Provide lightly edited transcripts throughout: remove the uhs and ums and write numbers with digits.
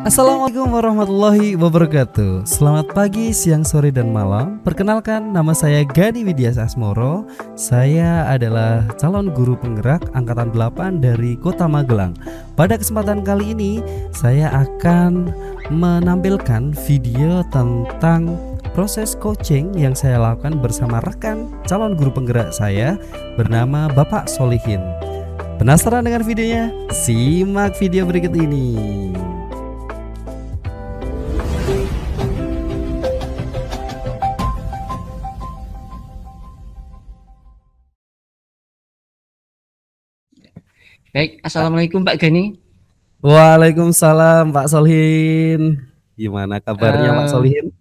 Assalamualaikum warahmatullahi wabarakatuh. Selamat pagi, siang, sore, dan malam. Perkenalkan, nama saya Gani Widya Sasmoro. Saya adalah calon guru penggerak angkatan 8 dari Kota Magelang. Pada kesempatan kali ini, saya akan menampilkan video tentang proses coaching yang saya lakukan bersama rekan calon guru penggerak saya bernama Bapak Solihin. Penasaran dengan videonya? Simak video berikut ini. Baik, Assalamualaikum Pak Gani. Waalaikumsalam Pak Solihin. Gimana kabarnya Pak Solihin?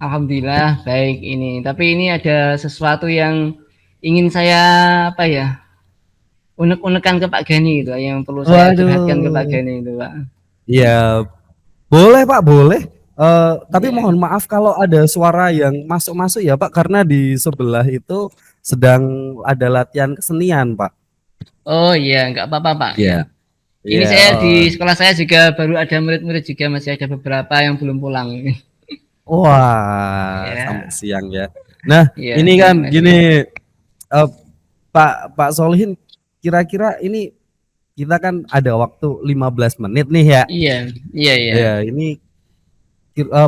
Alhamdulillah baik ini. Tapi ini ada sesuatu yang ingin saya unek-unekan ke Pak Gani itu, yang perlu saya curhatkan ke Pak Gani itu, Pak. Iya, boleh Pak, boleh. Tapi mohon maaf kalau ada suara yang masuk-masuk ya Pak, karena di sebelah itu sedang ada latihan kesenian Pak. Oh iya, nggak apa-apa Pak. Iya. Ini saya di sekolah saya juga baru ada murid-murid juga, masih ada beberapa yang belum pulang. Wah, sampai siang ya. Nah, ini kan gini, Pak Solihin, kira-kira ini kita kan ada waktu 15 menit nih ya. Iya. Ya, ini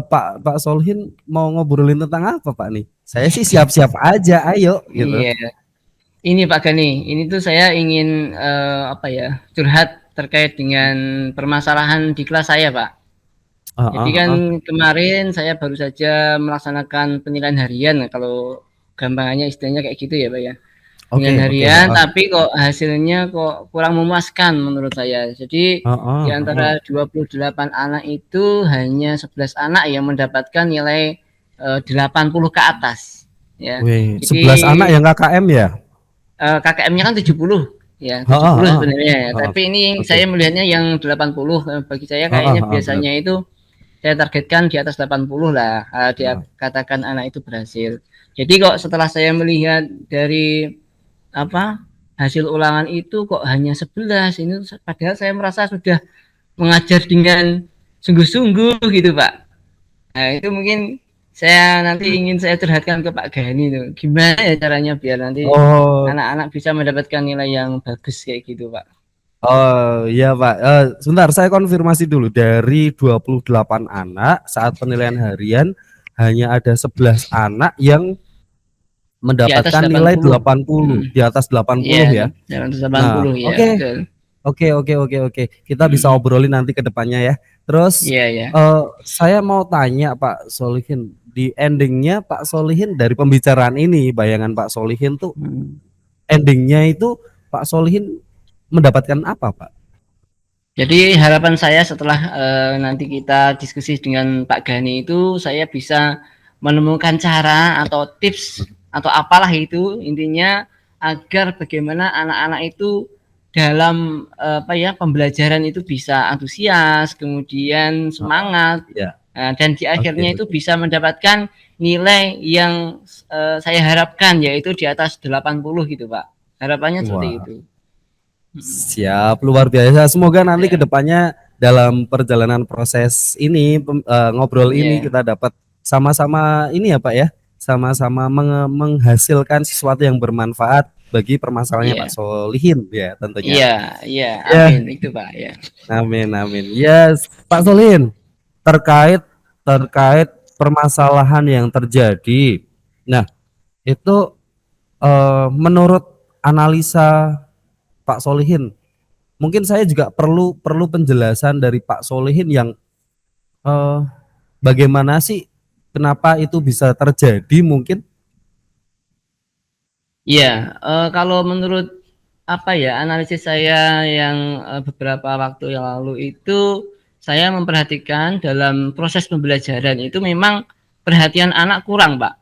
Pak Solihin mau ngobrolin tentang apa Pak nih? Saya sih siap-siap aja, ayo gitu. Iya. Ini Pak Gani, ini tuh saya ingin curhat terkait dengan permasalahan di kelas saya, Pak. Jadi kan kemarin saya baru saja melaksanakan penilaian harian, kalau gampangannya istilahnya kayak gitu ya Pak ya. Penilaian harian, tapi kok hasilnya kok kurang memuaskan menurut saya. Jadi di antara 28 anak itu hanya 11 anak yang mendapatkan nilai 80 ke atas. Ya. Wih, 11 anak yang KKM ya? KKM-nya kan 70 ya, 70 sebenarnya ya. Tapi ini saya melihatnya yang 80. Bagi saya kayaknya biasanya itu saya targetkan di atas 80 lah, dia katakan anak itu berhasil. Jadi kok setelah saya melihat dari hasil ulangan itu kok hanya 11, ini padahal saya merasa sudah mengajar dengan sungguh-sungguh gitu Pak. Nah itu mungkin saya nanti ingin saya curhatkan ke Pak Gani tuh, gimana ya caranya biar nanti anak-anak bisa mendapatkan nilai yang bagus kayak gitu Pak. Oh iya Pak, sebentar saya konfirmasi dulu, dari 28 anak saat penilaian harian hanya ada 11 anak yang mendapatkan nilai 80, di atas 80 ya. Di atas 80 ya. Oke. Kita bisa obrolin nanti ke depannya ya. Terus saya mau tanya Pak Solihin, di endingnya Pak Solihin dari pembicaraan ini, bayangan Pak Solihin tuh endingnya itu Pak Solihin mendapatkan apa Pak? Jadi harapan saya setelah nanti kita diskusi dengan Pak Gani itu, saya bisa menemukan cara atau tips atau apalah itu intinya, agar bagaimana anak-anak itu dalam pembelajaran itu bisa antusias, kemudian semangat, dan di akhirnya itu bisa mendapatkan nilai yang saya harapkan, yaitu di atas 80 gitu Pak. Harapannya seperti itu. Siap, luar biasa. Semoga nanti kedepannya dalam perjalanan proses ini, ngobrol ini, kita dapat sama-sama ini ya Pak ya, sama-sama menghasilkan sesuatu yang bermanfaat bagi permasalahannya Pak Solihin ya tentunya. Iya, amin itu Pak ya. Amin. Yes, Pak Solihin, terkait permasalahan yang terjadi. Nah, itu menurut analisa Pak Solihin, mungkin saya juga perlu penjelasan dari Pak Solihin yang bagaimana sih, kenapa itu bisa terjadi mungkin? Iya, kalau menurut analisis saya yang beberapa waktu yang lalu itu, saya memperhatikan dalam proses pembelajaran itu memang perhatian anak kurang Pak.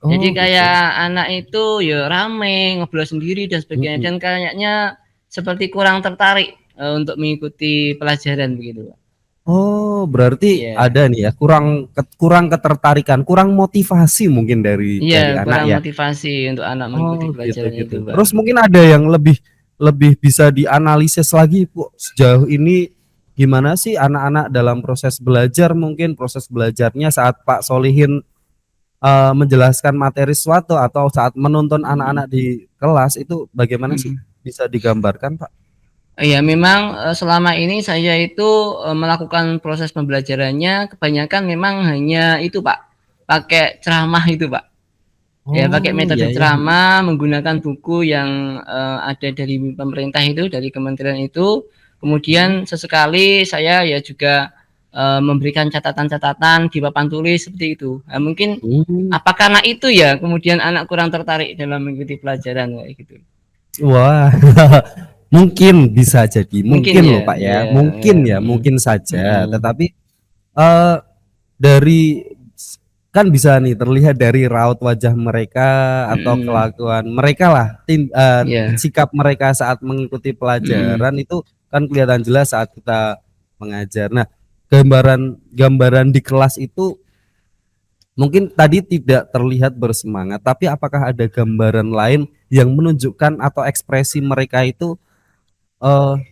Jadi kayak anak itu ya rame, ngobrol sendiri dan sebagainya, dan kayaknya seperti kurang tertarik untuk mengikuti pelajaran begitu Pak. Oh, berarti ada nih ya, kurang ketertarikan, kurang motivasi mungkin dari anak kurang ya. Motivasi untuk anak mengikuti pelajaran gitu. itu Pak. Terus mungkin ada yang lebih bisa dianalisis lagi Bu, sejauh ini gimana sih anak-anak dalam proses belajar, mungkin proses belajarnya saat Pak Solihin menjelaskan materi suatu atau saat menuntun anak-anak di kelas itu bagaimana sih? Bisa digambarkan, Pak? Iya, memang selama ini saya itu melakukan proses pembelajarannya kebanyakan memang hanya itu, Pak, pakai ceramah itu, Pak. Ya, pakai Oh, metode iya ya. ceramah, menggunakan buku yang ada dari pemerintah itu, dari kementerian itu. Kemudian sesekali saya ya juga memberikan catatan-catatan di papan tulis seperti itu. Nah, mungkin apa karena itu ya kemudian anak kurang tertarik dalam mengikuti pelajaran kayak gitu. Wah, mungkin bisa jadi, Mungkin mungkin loh ya, Pak ya, ya, mungkin ya. ya, mungkin saja. Mm. Tetapi eh dari kan bisa nih terlihat dari raut wajah mereka atau Mm. kelakuan mereka lah, Ya. sikap mereka saat mengikuti Mm. pelajaran itu kan kelihatan jelas saat kita mengajar. Nah, gambaran di kelas itu mungkin tadi tidak terlihat bersemangat, tapi apakah ada gambaran lain yang menunjukkan atau ekspresi mereka itu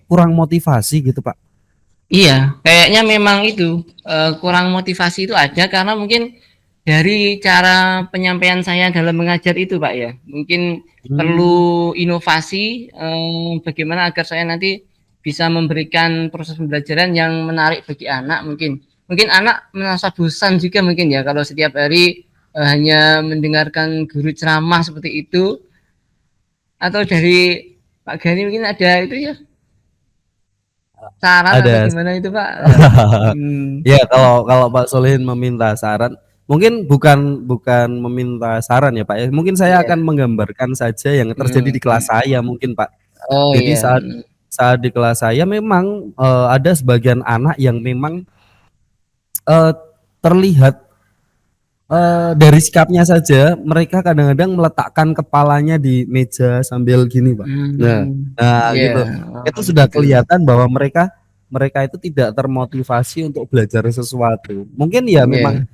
kurang motivasi gitu, Pak? Iya, kayaknya memang itu kurang motivasi itu ada karena mungkin dari cara penyampaian saya dalam mengajar itu, Pak ya. Mungkin Hmm, perlu inovasi bagaimana agar saya nanti bisa memberikan proses pembelajaran yang menarik bagi anak mungkin. Mungkin anak merasa bosan juga mungkin ya kalau setiap hari hanya mendengarkan guru ceramah seperti itu atau dari Pak Gani mungkin ada itu ya saran atau ada. gimana itu, Pak? Hmm. Ya, kalau kalau Pak Solihin meminta saran, mungkin bukan bukan meminta saran ya Pak ya. Mungkin saya akan Iya. menggambarkan saja yang terjadi Hmm. di kelas saya mungkin Pak. Oh Jadi iya. saat saat di kelas saya memang ada sebagian anak yang memang eh, terlihat dari sikapnya saja mereka kadang-kadang meletakkan kepalanya di meja sambil gini Pak. Nah, Hmm. nah Iya. gitu. Itu Oh, sudah gitu. kelihatan bahwa mereka mereka itu tidak termotivasi untuk belajar sesuatu. Mungkin ya memang Iya.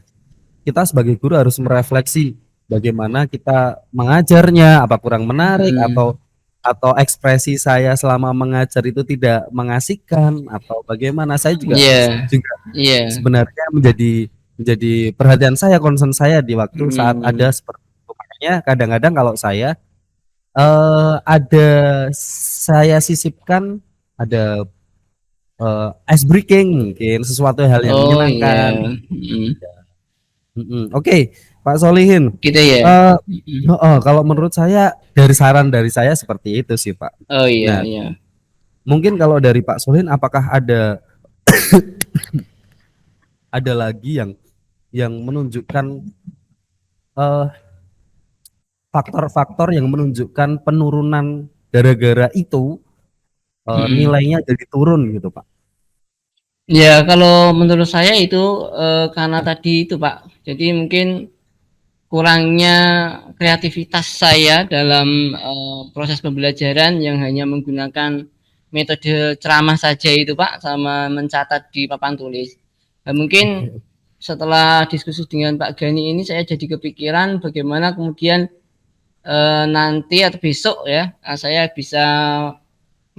kita sebagai guru harus merefleksi bagaimana kita mengajarnya, apa kurang menarik Hmm. atau ekspresi saya selama mengajar itu tidak mengasihkan atau bagaimana. Saya juga Iya. juga Iya. sebenarnya menjadi menjadi perhatian saya, concern saya di waktu saat ada Hmm. seperti itu. Makanya kadang-kadang kalau saya ada saya sisipkan ada ice breaking mungkin sesuatu hal yang Oh menyenangkan. iya. Hmm. Oke, Pak Solihin. Gitu ya. Eh, Hmm. kalau menurut saya dari saran dari saya seperti itu sih, Pak. Oh iya, Nah, iya. mungkin kalau dari Pak Solihin, apakah ada lagi yang menunjukkan eh, faktor-faktor yang menunjukkan penurunan gara-gara itu Hmm. nilainya jadi turun gitu, Pak? Ya kalau menurut saya itu karena tadi itu Pak. Jadi mungkin kurangnya kreativitas saya dalam proses pembelajaran yang hanya menggunakan metode ceramah saja itu Pak sama mencatat di papan tulis. Nah, mungkin Oke. setelah diskusi dengan Pak Gani ini saya jadi kepikiran bagaimana kemudian nanti atau besok ya saya bisa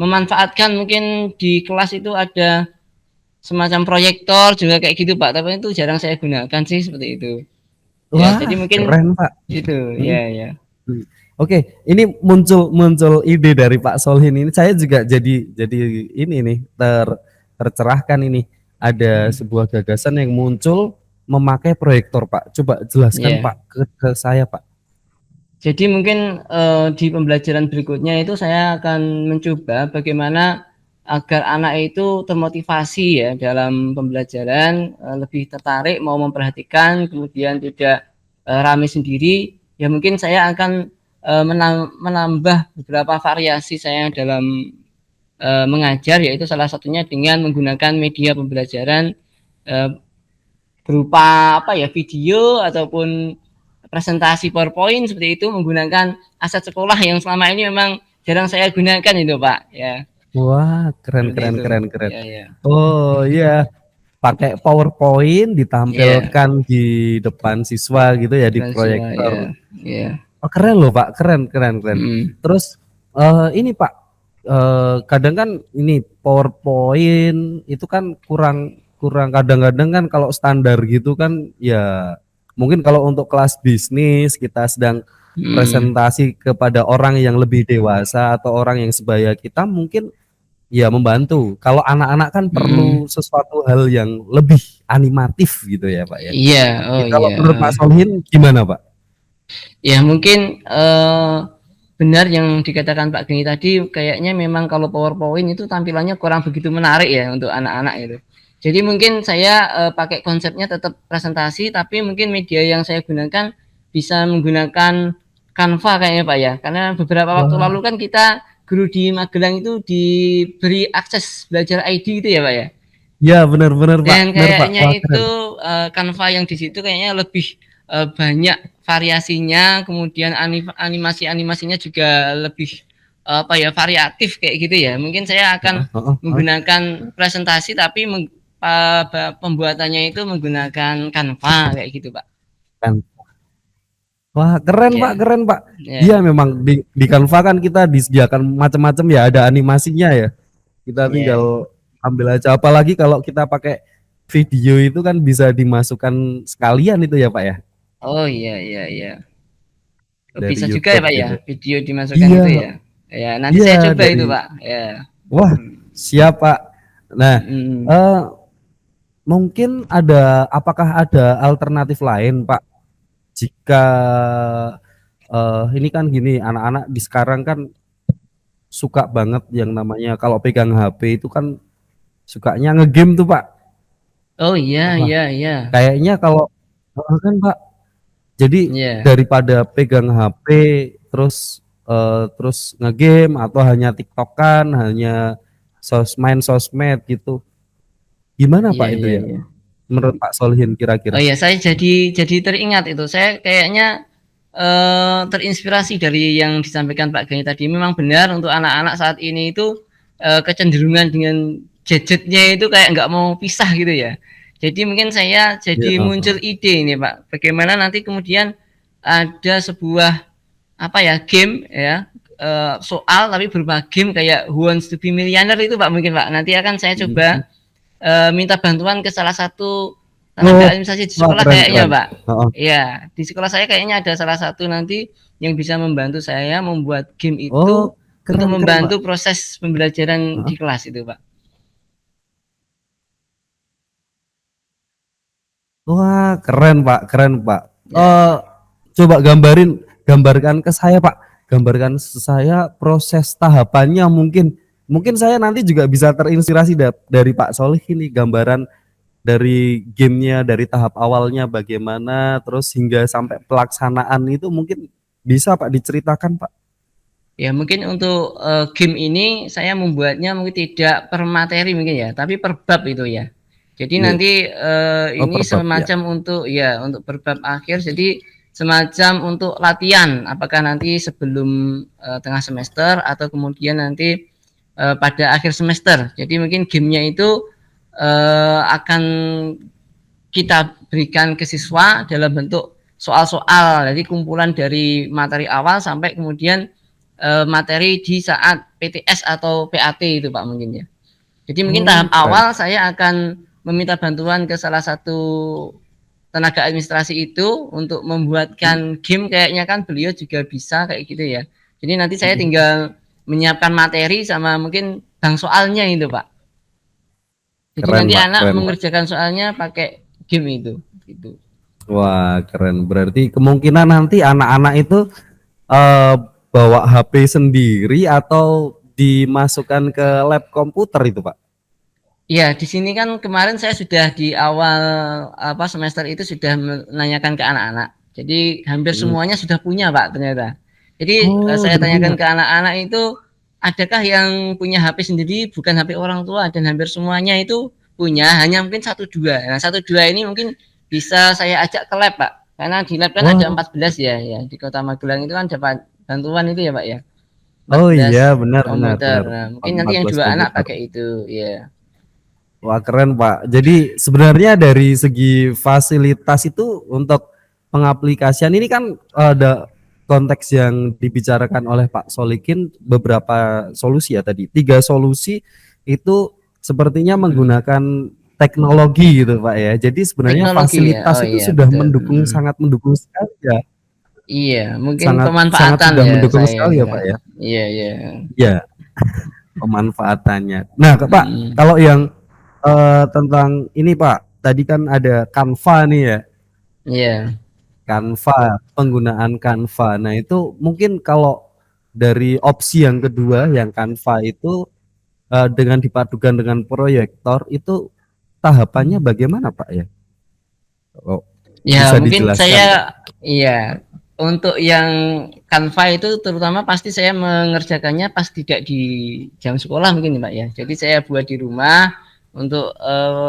memanfaatkan mungkin di kelas itu ada semacam proyektor juga kayak gitu Pak, tapi itu jarang saya gunakan sih seperti itu. Ya, jadi Wah, mungkin keren, Pak. itu Hmm. ya ya. Hmm. Oke, ini muncul muncul ide dari Pak Solhin ini. Saya juga jadi ini nih tercerahkan ini. Ada Hmm. sebuah gagasan yang muncul memakai proyektor, Pak. Coba jelaskan, Ya. Pak, ke saya, Pak. Jadi mungkin di pembelajaran berikutnya itu saya akan mencoba bagaimana agar anak itu termotivasi ya dalam pembelajaran, lebih tertarik mau memperhatikan, kemudian tidak rame sendiri. Ya mungkin saya akan menambah beberapa variasi saya dalam mengajar, yaitu salah satunya dengan menggunakan media pembelajaran eh, berupa apa ya video ataupun presentasi PowerPoint seperti itu menggunakan aset sekolah yang selama ini memang jarang saya gunakan itu Pak ya Wah, keren seperti keren itu keren keren. ya ya Oh iya, pakai PowerPoint ya ditampilkan di depan siswa gitu ya di siswa proyektor. ya ya Oh, keren loh, Pak. Keren keren keren. hmm. Terus ini, Pak. kadang kan ini PowerPoint itu kan kurang kurang kadang-kadang kan kalau standar gitu kan ya mungkin kalau untuk kelas bisnis kita sedang Hmm. presentasi kepada orang yang lebih dewasa atau orang yang sebaya kita mungkin ya membantu. Kalau anak-anak kan Hmm. perlu sesuatu hal yang lebih animatif gitu ya Pak ya. Iya, oh Ya kalau iya. menurut Pak Solihin gimana Pak? Ya mungkin benar yang dikatakan Pak Geni tadi, kayaknya memang kalau PowerPoint itu tampilannya kurang begitu menarik ya untuk anak-anak itu. Jadi mungkin saya pakai konsepnya tetap presentasi, tapi mungkin media yang saya gunakan bisa menggunakan Canva kayaknya Pak ya. Karena beberapa waktu Wah, lalu kan kita guru di Magelang itu diberi akses belajar ID itu ya Pak ya. ya benar-benar Pak, Dan benar Pak. kayaknya Wah keren. itu Canva yang di situ kayaknya lebih banyak variasinya, kemudian animasi-animasinya juga lebih apa ya variatif kayak gitu ya. Mungkin saya akan Heeh, heeh, heeh. menggunakan presentasi tapi pembuatannya itu menggunakan Canva kayak gitu, Pak. Kan. Wah keren Pak, Ya, keren Pak. Iya ya, memang di Canva kan kita disediakan macam-macam ya, ada animasinya ya. Kita ya. tinggal ambil aja. Apalagi kalau kita pakai video itu kan bisa dimasukkan sekalian itu ya Pak ya, Oh iya, iya, iya. Oh, dari bisa juga ya YouTube Pak ya, gitu. video dimasukkan Iya, itu ya. Ya, nanti iya saya coba dari. itu Pak. Ya. Wah Hmm. siap Pak. Nah, Hmm. eh, mungkin apakah ada alternatif lain Pak? Jika ini kan gini, anak-anak di sekarang kan suka banget yang namanya kalau pegang HP itu kan sukanya ngegame tuh Pak. Oh iya, Wah, iya, iya. kayaknya kalau kan Pak, jadi Iya. daripada pegang HP terus terus ngegame atau hanya TikTokan, hanya main sosmed gitu. Gimana Iya, Pak itu iya, ya? iya. Menurut Pak Solihin Oh kira-kira? iya, saya jadi teringat itu. Saya kayaknya terinspirasi dari yang disampaikan Pak Gani tadi. Memang benar untuk anak-anak saat ini itu kecenderungan dengan gadgetnya itu kayak nggak mau pisah gitu ya. Jadi mungkin saya Ya, jadi muncul ide ini Pak. Bagaimana nanti kemudian ada sebuah apa ya game ya soal tapi berupa game kayak Who Wants to Be Millionaire itu Pak mungkin Pak. Nanti akan saya coba minta bantuan ke salah satu tenaga oh, administrasi di wah sekolah keren kayaknya keren. Pak. Heeh. Ya, di sekolah saya kayaknya ada salah satu nanti yang bisa membantu saya membuat game Oh, itu untuk keren keren Pak. membantu proses pembelajaran Heeh. di kelas itu Pak. Wah, keren Pak, keren Pak. Ya. Coba gambarkan ke saya Pak. Gambarkan saya proses tahapannya mungkin. Mungkin saya nanti juga bisa terinspirasi dari Pak Solih ini gambaran dari gamenya dari tahap awalnya bagaimana terus hingga sampai pelaksanaan itu mungkin bisa Pak diceritakan Pak. Ya, mungkin untuk game ini saya membuatnya mungkin tidak per materi mungkin ya, tapi per bab itu ya. Jadi Iya. nanti Oh, ini per bab ya. semacam untuk ya untuk per bab akhir. Jadi semacam untuk latihan. Apakah nanti sebelum tengah semester atau kemudian nanti pada akhir semester. Jadi mungkin gamenya itu akan kita berikan ke siswa dalam bentuk soal-soal. Jadi kumpulan dari materi awal sampai kemudian materi di saat PTS atau PAT itu Pak mungkin ya. Jadi mungkin tahap Keren. awal saya akan meminta bantuan ke salah satu tenaga administrasi itu untuk membuatkan game kayaknya kan beliau juga bisa kayak gitu ya. Jadi nanti saya tinggal menyiapkan materi sama mungkin bank soalnya itu Pak. Jadi Keren nanti Pak, anak keren Pak. mengerjakan soalnya pakai game itu gitu. Wah, keren. Berarti kemungkinan nanti anak-anak itu eh, bawa HP sendiri atau dimasukkan ke lab komputer itu, Pak? Iya, di sini kan kemarin saya sudah di awal apa semester itu sudah menanyakan ke anak-anak. Jadi hampir Hmm. semuanya sudah punya, Pak, ternyata. Jadi Oh, saya udah punya. tanyakan ke anak-anak itu adakah yang punya HP sendiri bukan HP orang tua dan hampir semuanya itu punya, hanya mungkin satu dua. Nah, satu dua ini mungkin bisa saya ajak ke lab, Pak. Karena di lab kan ada Wah, 14 ya, ya. Di Kota Magelang itu kan dapat bantuan itu ya, Pak ya. oh iya, 14 benar, benar, komputer. benar. Nah, mungkin nanti yang 14 dua anak komputer. pakai itu, ya. Wah, keren, Pak. Jadi sebenarnya dari segi fasilitas itu untuk pengaplikasian ini kan ada konteks yang dibicarakan oleh Pak Solikin beberapa solusi ya tadi. 3 solusi itu sepertinya menggunakan teknologi gitu Pak ya. Jadi sebenarnya Teknologi ya. fasilitas Oh itu iya sudah betul. mendukung, sangat mendukung sekali ya. Iya, mungkin Sangat sangat pemanfaatan sudah ya mendukung saya sekali ya kira. Pak ya. Iya, iya. Iya, pemanfaatannya. Nah, Pak, Mm, kalau yang tentang ini Pak, tadi kan ada Canva nih ya. iya. Canva, penggunaan Canva. Nah, itu mungkin kalau dari opsi yang kedua yang Canva itu dengan dipadukan dengan proyektor itu tahapannya bagaimana Pak ya? Oh, Ya, bisa mungkin dijelaskan Pak? saya iya untuk yang Canva itu terutama pasti saya mengerjakannya pas tidak di jam sekolah mungkin ya, Pak ya. Jadi saya buat di rumah untuk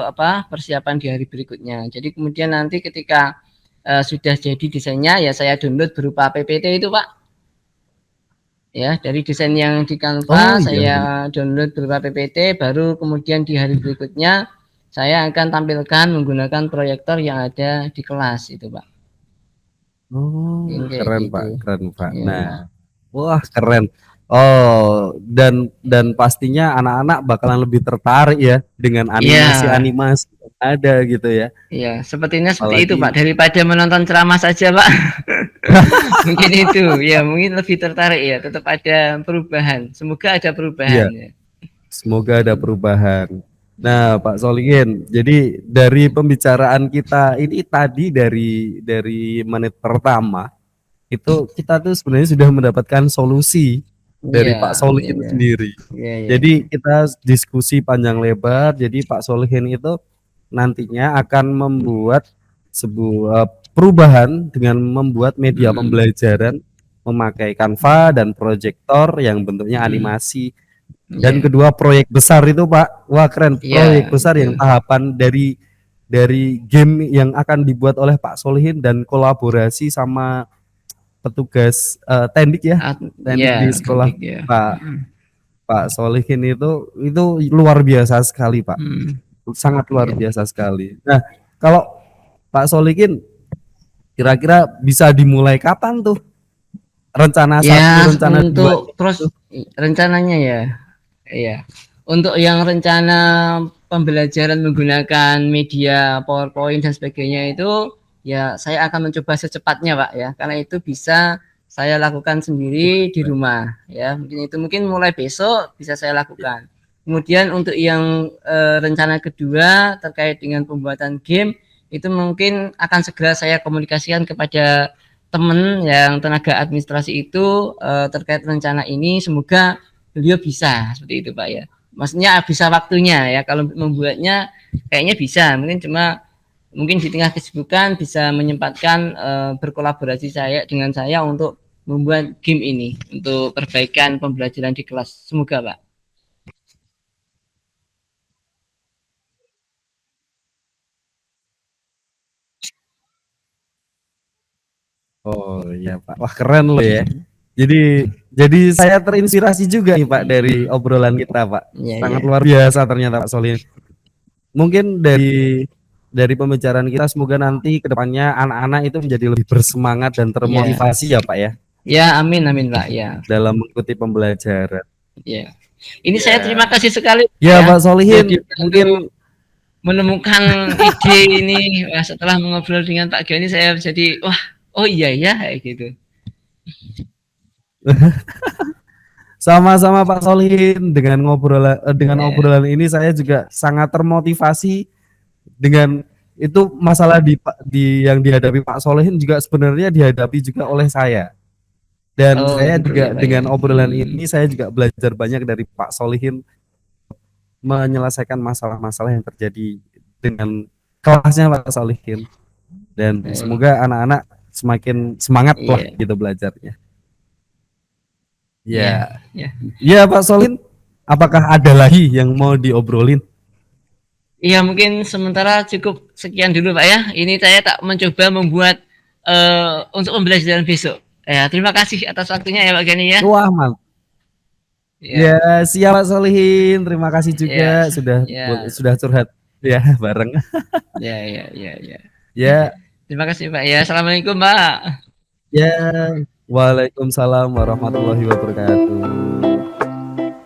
apa persiapan di hari berikutnya. Jadi kemudian nanti ketika sudah jadi desainnya ya saya download berupa PPT itu, Pak. Ya, dari desain yang di Oh Canva iya, saya benar. download berupa PPT, baru kemudian di hari berikutnya saya akan tampilkan menggunakan proyektor yang ada di kelas itu, Pak. Oh, Mungkin kayak keren gitu. Pak, keren Pak. Ya. Nah, wah keren. Oh, dan pastinya anak-anak bakalan lebih tertarik ya dengan Iya, animasi-animasi yang ada gitu ya. iya, sepertinya seperti itu, Pak. Apalagi Daripada menonton ceramah saja, Pak. Mungkin itu. Ya, mungkin lebih tertarik ya. Tetap ada perubahan. Semoga ada perubahan iya, ya. semoga ada perubahan. Nah, Pak Solihin, jadi dari pembicaraan kita ini tadi dari menit pertama itu kita tuh sebenarnya sudah mendapatkan solusi Iya, dari Pak Solihin iya, sendiri. iya, iya. Jadi kita diskusi panjang lebar. Jadi Pak Solihin itu nantinya akan membuat sebuah perubahan dengan membuat media Hmm, pembelajaran memakai Canva dan proyektor yang bentuknya hmm, animasi. Dan iya, kedua proyek besar itu Pak, wah keren, iya, proyek besar betul. yang tahapan dari game yang akan dibuat oleh Pak Solihin dan kolaborasi sama petugas tendik ya, Iya, tendik di sekolah tendik ya. Pak Hmm, Pak Solihin itu luar biasa sekali Pak, hmm, sangat luar iya. biasa sekali. Nah, kalau Pak Solihin kira-kira bisa dimulai kapan tuh rencana Ya, satu, rencana dua untuk itu? rencananya ya. Iya. Untuk yang rencana pembelajaran menggunakan media PowerPoint dan sebagainya itu ya saya akan mencoba secepatnya, Pak ya. Karena itu bisa saya lakukan sendiri di rumah ya. Mungkin mulai besok bisa saya lakukan. Kemudian untuk yang rencana kedua terkait dengan pembuatan game itu mungkin akan segera saya komunikasikan kepada teman yang tenaga administrasi itu terkait rencana ini. Semoga beliau bisa seperti itu Pak ya. Maksudnya bisa waktunya ya, kalau membuatnya kayaknya bisa, mungkin di tengah kesibukan bisa menyempatkan berkolaborasi dengan saya untuk membuat game ini untuk perbaikan pembelajaran di kelas. Semoga Pak. Oh iya Pak, wah keren loh ya. Jadi saya terinspirasi juga nih Pak dari obrolan kita Pak. Iya, Sangat iya. luar biasa ternyata Pak Solihin. Mungkin dari pembicaraan kita semoga nanti kedepannya anak-anak itu menjadi lebih bersemangat dan Iya. termotivasi ya Pak ya Ya, amin amin Pak ya. dalam mengikuti pembelajaran. Ya. Ini saya terima Ya, kasih sekali ya ya. Pak Jadi Solihin untuk mungkin menemukan ide ini setelah mengobrol dengan Pak Gani saya jadi wah oh iya ya kayak gitu. sama-sama Pak Solihin dengan Ya, obrolan ini saya juga sangat termotivasi dengan itu masalah di yang dihadapi Pak Solihin juga sebenarnya dihadapi juga oleh saya. Dan oh saya gitu ya juga Pak ya. dengan obrolan ini saya juga belajar banyak dari Pak Solihin menyelesaikan masalah-masalah yang terjadi dengan kelasnya Pak Solihin. Dan Baik. semoga anak-anak semakin semangat lah Iya, gitu belajarnya. iya, Ya, ya. ya Pak Solihin, apakah ada lagi yang mau diobrolin? Iya mungkin sementara cukup sekian dulu Pak ya. Ini saya tak mencoba membuat untuk pembelajaran besok. Ya, terima kasih atas waktunya ya Pak Gani ya. Wah, mantap. Ya, Ya, siap Pak Solihin. Terima kasih juga ya, sudah ya, sudah curhat ya bareng. ya, ya, ya, ya. Ya, Terima kasih Pak ya. Assalamualaikum Pak. ya. Waalaikumsalam warahmatullahi wabarakatuh.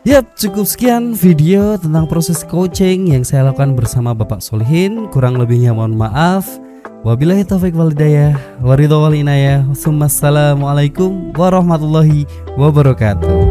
Yap, cukup sekian video tentang proses coaching yang saya lakukan bersama Bapak Solihin. Kurang lebihnya mohon maaf. Wabillahi taufik wal hidayah, waridho wal inayah. Wassalamualaikum warahmatullahi wabarakatuh.